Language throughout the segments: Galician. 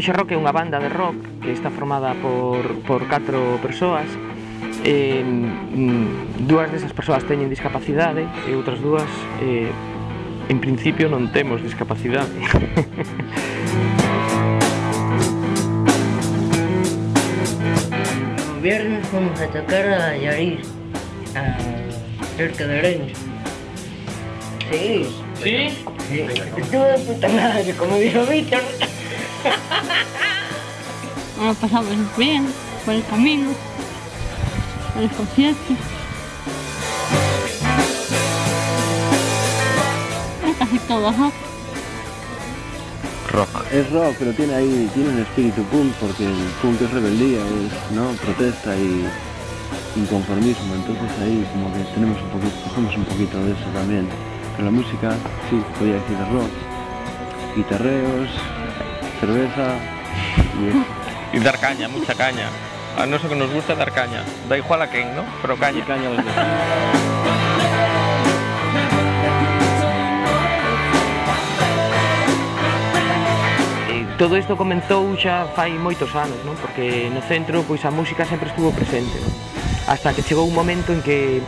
Poxa Rock é unha banda de rock que está formada por 4 persoas. Dúas desas persoas teñen discapacidade e outras dúas en principio non temos discapacidade. O viernes fomos a tocar a Llariz, cerca de Orense. Sí. Sí? Sí. Estuvo de puta madre, como dijo Víctor. Lo pasamos bien, por el camino, por el concierto. Es casi todo rock. Rock. Es rock, pero tiene un espíritu punk, porque el punk es rebeldía, es, ¿no?, protesta y inconformismo, entonces ahí como que cogemos un poquito de eso también. Pero la música, sí, podría decir de rock, guitarreos, cerveza y eso. Y dar caña, mucha caña. A nosotros que nos gusta dar caña. Da igual a quen, ¿no? Pero caña. Y caña a los demás. Todo isto comenzou xa fai moitos anos, non? Porque no centro pois a música sempre estuvo presente, non? Hasta que chegou un momento en que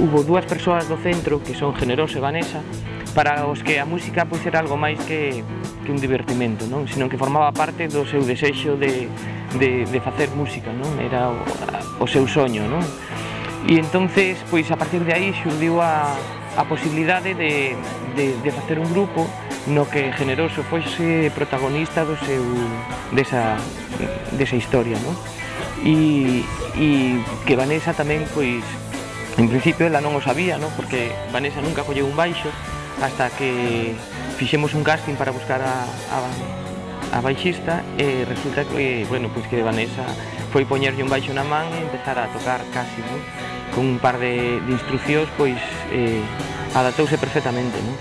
hubo 2 persoas do centro, que son Generoso e Vanessa, para os que a música pois era algo máis que un divertimento, non? Senón que formaba parte do seu desexo de facer música, non? Era o seu soño, non? E entonces, pois a partir de aí xurdiu a posibilidade de facer un grupo no que Generoso fose protagonista desa historia, non? E que Vanessa tamén, pois, en principio ela non o sabía, non? Porque Vanessa nunca colleu un baixo hasta que fixemos un casting para buscar a baixista e resulta que, bueno, pois que Vanessa foi poñerlle un baixo na man e empezar a tocar casi, non? Con un par de instruccións, pois, adaptouse perfectamente, non?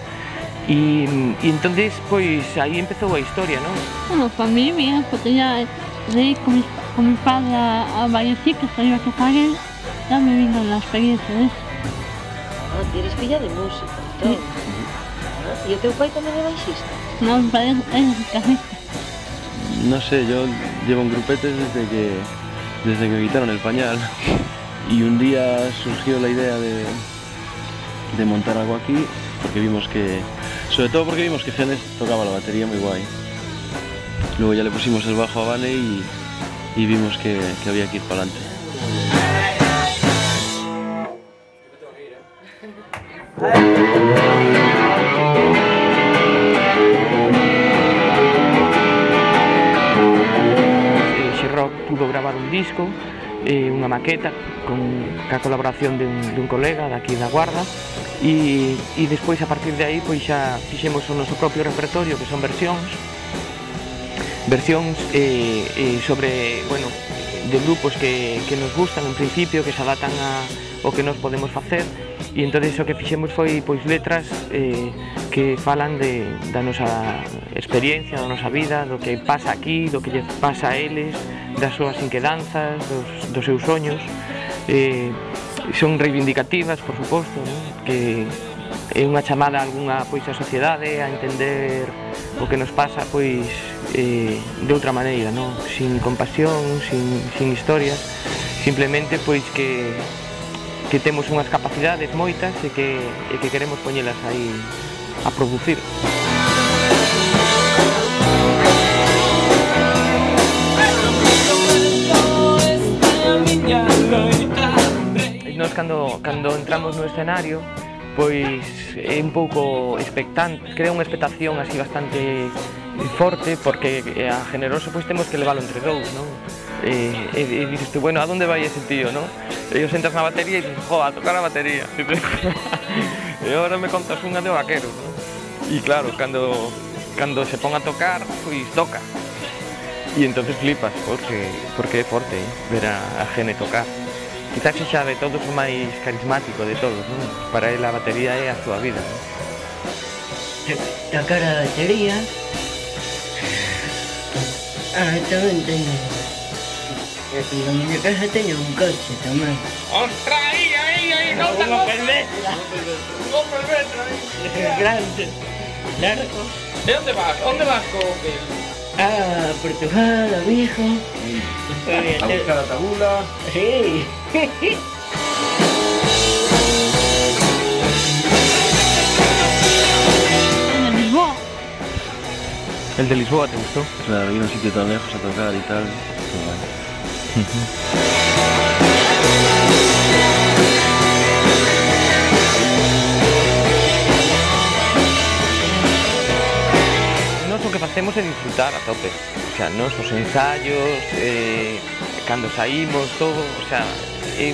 E entonces, pois, aí empezou a historia, non? Bueno, para mí bien, porque ya de ir con mi padre a Vallecicas, que iba a tocar él, ya me vino la experiencia de eso. Ah, ti eres filla de música, entón. E o teu pai tamén é baixista? No, mi padre es guitarrista. No sé, yo llevo en grupetes desde que me quitaron el pañal y un día surgió la idea de montar algo aquí, porque vimos que, sobre todo porque vimos que Genes tocaba la batería muy guay. Luego ya le pusimos el bajo a Vane y vimos que había que ir para adelante. Xerrock pudo gravar un disco, unha maqueta ca colaboración dun colega daqui da Guarda e despois a partir de aí pois xa fixemos o noso propio repertorio, que son versións sobre, bueno, de grupos que nos gustan en principio, que se adaptan ao que nos podemos facer, e entonces o que fixemos foi pois letras que falan da nosa experiencia, da nosa vida, do que pasa aquí, do que lle pasa a eles, das súas inquedanzas, dos seus soños. Son reivindicativas, por suposto, non? Que é unha chamada a algunha pois a sociedade a entender o que nos pasa pois de outra maneira, non? Sin compasión, sin historias, simplemente pois que temos unhas capacidades moitas e que queremos poñelas aí a producir. Nós cando entramos no escenario, pois é un pouco expectante, crea unha expectación así bastante forte, porque a Generoso pois temos que leválo entre dous, non? E dices tú, bueno, a donde vai ese tío, non? E os entras na batería e dices, jo, a tocar a batería. E agora me contas unha de vaquero, non? E claro, cando se pon a tocar, pois toca. E entonces flipas, porque é forte ver a Gene tocar. Quizás xa de todos o máis carismático de todos, non? Para ele a batería é a súa vida, non? Tocar a batería. Tamén teño. Na miña casa teño un coche tamén. Ostra, aí, non Unha pelvetra. Unha pelvetra, aí. Grande. Largo. E onde vas co que? A Portugal, a Vigo. A buscar a tabula. Sí. En el Lisboa. El de Lisboa, ¿te gustó? Claro, ir a un sitio tan lejos a tocar y tal. Pero bueno. Nos o que facemos é disfrutar a tope. O sea, nos os ensayos, cando saímos, todo, o sea, é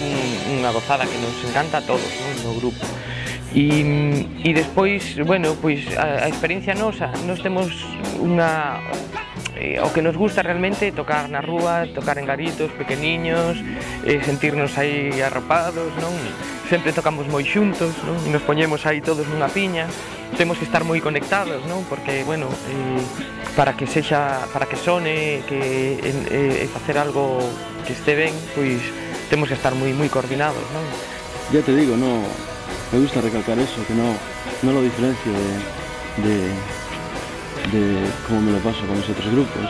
unha gozada que nos encanta a todos, non, no grupo. E despois, bueno, pois a experiencia nosa, nos temos unha... o que nos gusta realmente é tocar na rúa, tocar en garitos pequeniños, sentirnos aí arropados, non? Sempre tocamos moi xuntos, non? E nos poñemos aí todos nunha piña. Temos que estar moi conectados, non? Porque, bueno, para que sexa, para que sone, que facer algo que este ben, pois temos que estar moi coordinados, non? Ya te digo, no, me gusta recalcar eso, que no lo diferencio de cómo me lo paso con los otros grupos.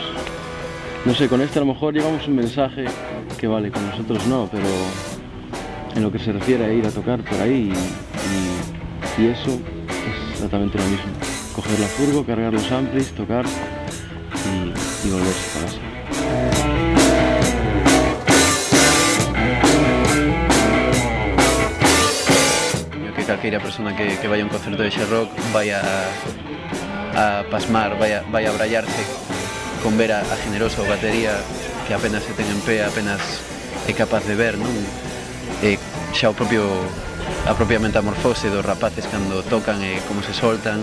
No sé, con este a lo mejor llevamos un mensaje que vale, con nosotros no, pero en lo que se refiere a ir a tocar por ahí y eso es exactamente lo mismo. Coger la furgo, cargar los amplis, tocar y volverse para casa. Yo que calqueira persona que vaya a un concerto de X-Rock vaya a pasmar, vaya a brallarse con ver a Generoso, batería, que apenas se ten en pé, apenas é capaz de ver, non? Xa a propia metamorfose dos rapaces cando tocan e como se soltan,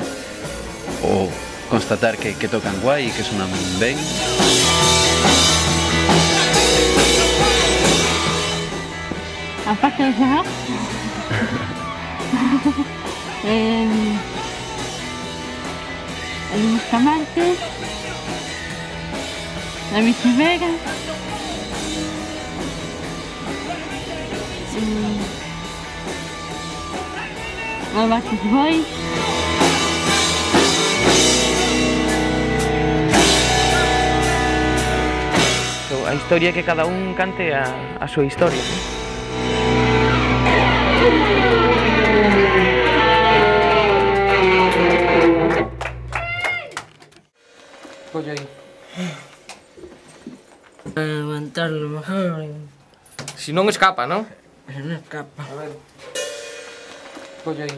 ou constatar que tocan guai e que sonan ben. Aparte de X-Rock, el Bustamante, la Vichy Vega, los Backstreet Boys, A historia é que cada un cante a súa historia, non? Colle aí. Aguantarlo mejor. Si non escapa, non? Pero no escapa. A ver. Colle aí.